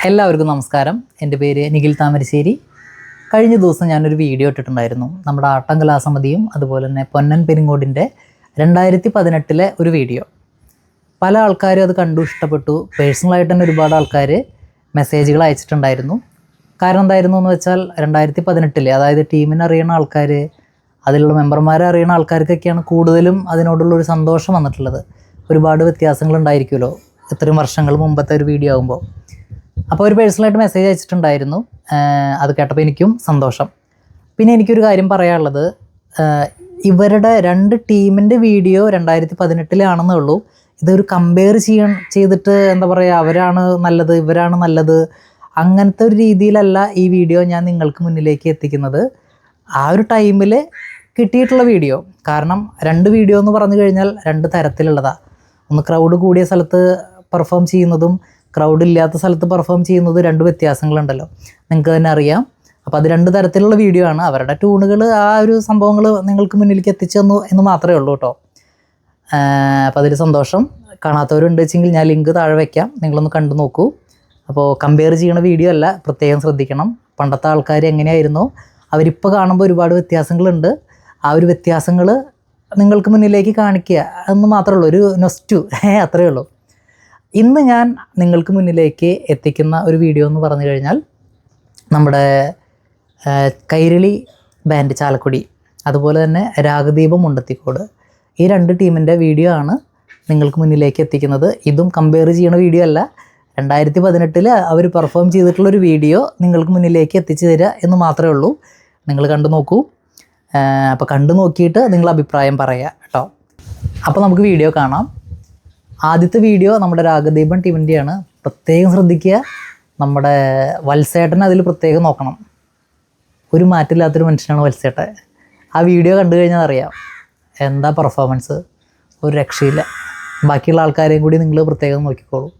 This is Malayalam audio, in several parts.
എല്ലാവർക്കും നമസ്കാരം. എൻ്റെ പേര് നിഖിൽ താമരശ്ശേരി. കഴിഞ്ഞ ദിവസം ഞാനൊരു വീഡിയോ ഇട്ടിട്ടുണ്ടായിരുന്നു. നമ്മുടെ ആട്ടം കലാസമിതിയും അതുപോലെ തന്നെ പൊന്നൻ പെരിങ്ങോടിൻ്റെ 2018 ഒരു വീഡിയോ. പല ആൾക്കാരും അത് കണ്ടു ഇഷ്ടപ്പെട്ടു. പേഴ്സണലായിട്ട് തന്നെ ഒരുപാട് ആൾക്കാർ മെസ്സേജുകൾ അയച്ചിട്ടുണ്ടായിരുന്നു. കാരണം എന്തായിരുന്നു എന്ന് വെച്ചാൽ 2018 അതായത് ടീമിനെ അറിയുന്ന ആൾക്കാർ, അതിലുള്ള മെമ്പർമാരെ അറിയുന്ന ആൾക്കാർക്കൊക്കെയാണ് കൂടുതലും അതിനോടുള്ളൊരു സന്തോഷം വന്നിട്ടുള്ളത്. ഒരുപാട് വ്യത്യാസങ്ങളുണ്ടായിരിക്കുമല്ലോ ഇത്രയും വർഷങ്ങൾ മുമ്പത്തെ ഒരു വീഡിയോ ആകുമ്പോൾ. അപ്പോൾ ഒരു പേഴ്സണലായിട്ട് മെസ്സേജ് അയച്ചിട്ടുണ്ടായിരുന്നു. അത് കേട്ടപ്പോൾ എനിക്കും സന്തോഷം. പിന്നെ എനിക്കൊരു കാര്യം പറയാനുള്ളത്, ഇവരുടെ രണ്ട് ടീമിൻ്റെ വീഡിയോ 2018 ഉള്ളൂ. ഇതൊരു കമ്പയർ ചെയ്തിട്ട് എന്താ പറയുക, അവരാണ് നല്ലത് ഇവരാണ് നല്ലത് അങ്ങനത്തെ ഒരു രീതിയിലല്ല ഈ വീഡിയോ ഞാൻ നിങ്ങൾക്ക് മുന്നിലേക്ക് എത്തിക്കുന്നത്. ആ ഒരു ടൈമിൽ കിട്ടിയിട്ടുള്ള വീഡിയോ. കാരണം രണ്ട് വീഡിയോ എന്ന് പറഞ്ഞു കഴിഞ്ഞാൽ രണ്ട് തരത്തിലുള്ളതാണ്. ഒന്ന് ക്രൗഡ് കൂടിയ സ്ഥലത്ത് പെർഫോം ചെയ്യുന്നതും ക്രൗഡ് ഇല്ലാത്ത സ്ഥലത്ത് പെർഫോം ചെയ്യുന്നത് രണ്ട് വ്യത്യാസങ്ങളുണ്ടല്ലോ, നിങ്ങൾക്ക് തന്നെ അറിയാം. അപ്പോൾ അത് രണ്ട് തരത്തിലുള്ള വീഡിയോ ആണ്. അവരുടെ ട്യൂണുകൾ, ആ ഒരു സംഭവങ്ങൾ നിങ്ങൾക്ക് മുന്നിലേക്ക് എത്തിച്ചു തന്നു എന്ന് മാത്രമേ ഉള്ളൂ കേട്ടോ. അപ്പോൾ അതിൽ സന്തോഷം. കാണാത്തവരുണ്ട് വെച്ചെങ്കിൽ ഞാൻ ലിങ്ക് താഴെ വയ്ക്കാം, നിങ്ങളൊന്ന് കണ്ടു നോക്കൂ. അപ്പോൾ കമ്പയർ ചെയ്യണ വീഡിയോ അല്ല, പ്രത്യേകം ശ്രദ്ധിക്കണം. പണ്ടത്തെ ആൾക്കാർ എങ്ങനെയായിരുന്നോ അവരിപ്പോൾ കാണുമ്പോൾ ഒരുപാട് വ്യത്യാസങ്ങളുണ്ട്. ആ ഒരു വ്യത്യാസങ്ങൾ നിങ്ങൾക്ക് മുന്നിലേക്ക് കാണിക്കുക എന്ന് മാത്രമേ ഉള്ളൂ, ഒരു നൊസ്റ്റു അത്രയേ ഉള്ളൂ. ഇന്ന് ഞാൻ നിങ്ങൾക്ക് മുന്നിലേക്ക് എത്തിക്കുന്ന ഒരു വീഡിയോ എന്ന് പറഞ്ഞു കഴിഞ്ഞാൽ നമ്മുടെ കൈരളി ബാൻഡ് ചാലക്കുടി, അതുപോലെ തന്നെ രാഗദീപം മുണ്ടത്തിക്കോട്, ഈ രണ്ട് ടീമിൻ്റെ വീഡിയോ ആണ് നിങ്ങൾക്ക് മുന്നിലേക്ക് എത്തിക്കുന്നത്. ഇതും കമ്പയർ ചെയ്യണ വീഡിയോ അല്ല, 2018 അവർ പെർഫോം ചെയ്തിട്ടുള്ളൊരു വീഡിയോ നിങ്ങൾക്ക് മുന്നിലേക്ക് എത്തിച്ചു തരിക എന്ന് മാത്രമേ ഉള്ളൂ. നിങ്ങൾ കണ്ടു നോക്കൂ. അപ്പോൾ കണ്ടു നോക്കിയിട്ട് നിങ്ങൾ അഭിപ്രായം പറയുക കേട്ടോ. അപ്പോൾ നമുക്ക് വീഡിയോ കാണാം. ആദ്യത്തെ വീഡിയോ നമ്മുടെ രാഗദീപം ടീമിൻ്റെയാണ്. പ്രത്യേകം ശ്രദ്ധിക്കുക, നമ്മുടെ വത്സേട്ടനെ അതിൽ പ്രത്യേകം നോക്കണം. ഒരു മാറ്റില്ലാത്തൊരു മനുഷ്യനാണ് വത്സേട്ടൻ. ആ വീഡിയോ കണ്ടു കഴിഞ്ഞാൽ അറിയാം എന്താ പെർഫോമൻസ്, ഒരു രക്ഷയില്ല. ബാക്കിയുള്ള ആൾക്കാരെയും കൂടി നിങ്ങൾ പ്രത്യേകം നോക്കിക്കോളൂ.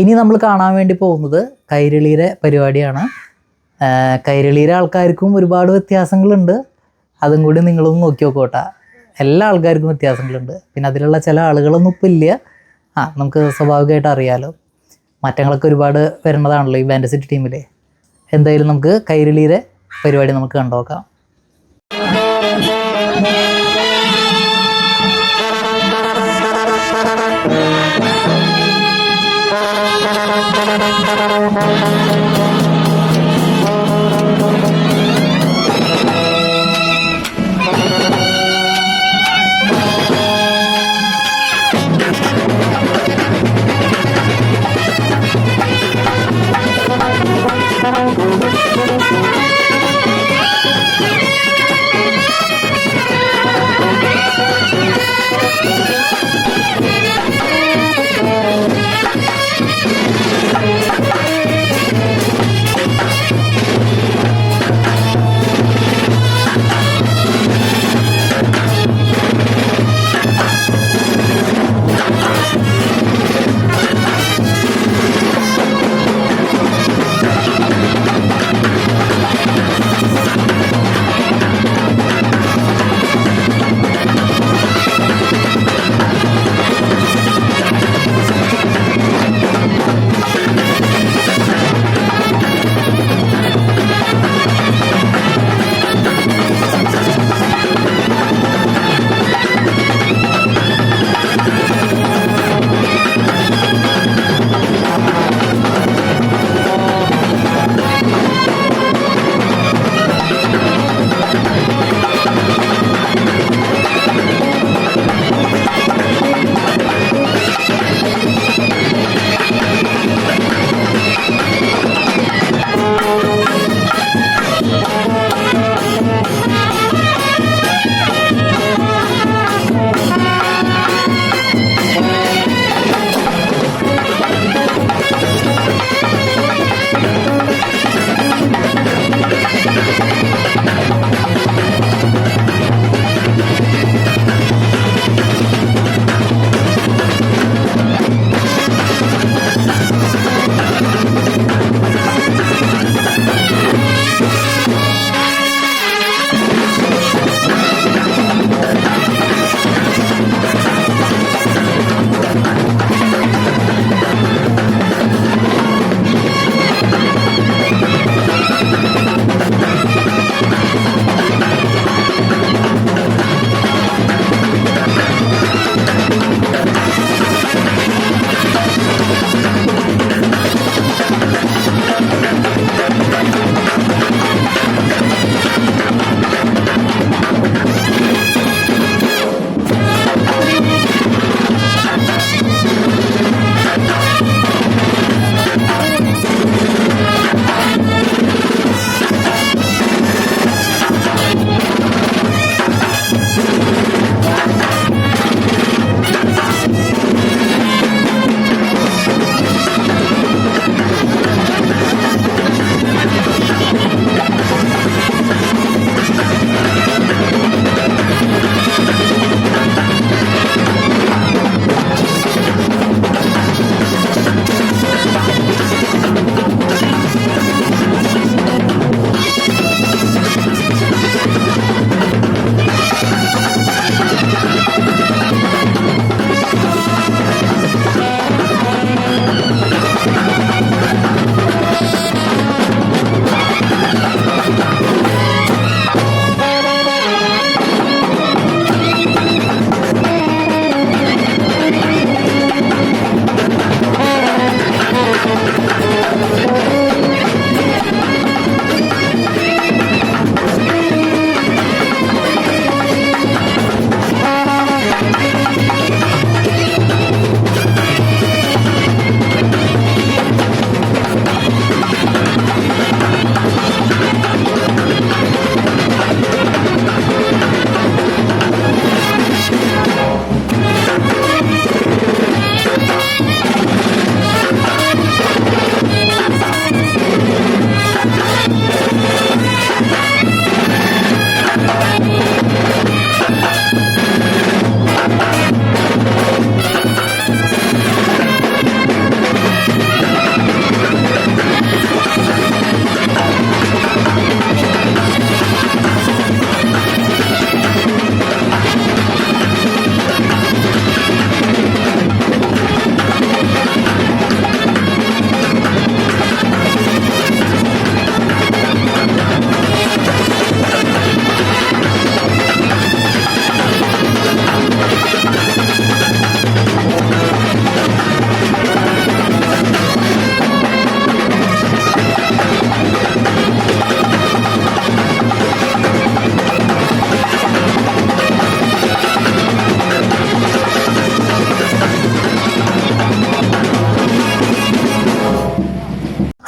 ഇനി നമ്മൾ കാണാൻ വേണ്ടി പോകുന്നത് കൈരളിയുടെ പരിപാടിയാണ്. കൈരളിയിലെ ആൾക്കാർക്കും ഒരുപാട് വ്യത്യാസങ്ങളുണ്ട്. അതും കൂടി നിങ്ങളൊന്ന് നോക്കി നോക്കോട്ടെ. എല്ലാ ആൾക്കാർക്കും വ്യത്യാസങ്ങളുണ്ട്. പിന്നെ അതിലുള്ള ചില ആളുകളൊന്നും ഇപ്പം ഇല്ല. നമുക്ക് സ്വാഭാവികമായിട്ട് അറിയാലോ, മാറ്റങ്ങളൊക്കെ ഒരുപാട് വരുന്നതാണല്ലോ ഈ ബാൻഡ് സിറ്റി ടീമിൽ. എന്തായാലും നമുക്ക് കൈരളിയുടെ പരിപാടി നമുക്ക് കണ്ടുനോക്കാം.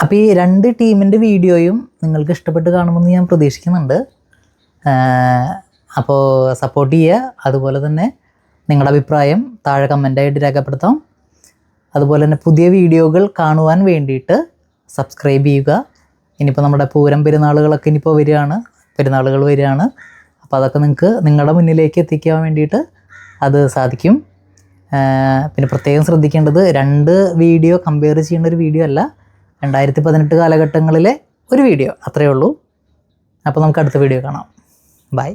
അപ്പോൾ ഈ 2 ടീമിൻ്റെ വീഡിയോയും നിങ്ങൾക്ക് ഇഷ്ടപ്പെട്ട് കാണുമെന്ന് ഞാൻ പ്രതീക്ഷിക്കുന്നുണ്ട്. അപ്പോൾ സപ്പോർട്ട് ചെയ്യുക. അതുപോലെ തന്നെ നിങ്ങളുടെ അഭിപ്രായം താഴെ കമൻ്റായിട്ട് രേഖപ്പെടുത്താം. അതുപോലെ തന്നെ പുതിയ വീഡിയോകൾ കാണുവാൻ വേണ്ടിയിട്ട് സബ്സ്ക്രൈബ് ചെയ്യുക. ഇനിയിപ്പോൾ നമ്മുടെ പൂരം പെരുന്നാളുകളൊക്കെ ഇനിയിപ്പോൾ പെരുന്നാളുകൾ വരികയാണ്. അപ്പോൾ അതൊക്കെ നിങ്ങൾക്ക് നിങ്ങളുടെ മുന്നിലേക്ക് എത്തിക്കാൻ വേണ്ടിയിട്ട് അത് സാധിക്കും. പിന്നെ പ്രത്യേകം ശ്രദ്ധിക്കേണ്ടത് 2 വീഡിയോ കമ്പയർ ചെയ്യുന്ന ഒരു വീഡിയോ അല്ല, 2018 കാലഘട്ടങ്ങളിലെ ഒരു വീഡിയോ, അത്രയേ ഉള്ളൂ. അപ്പോൾ നമുക്ക് അടുത്ത വീഡിയോ കാണാം. ബൈ.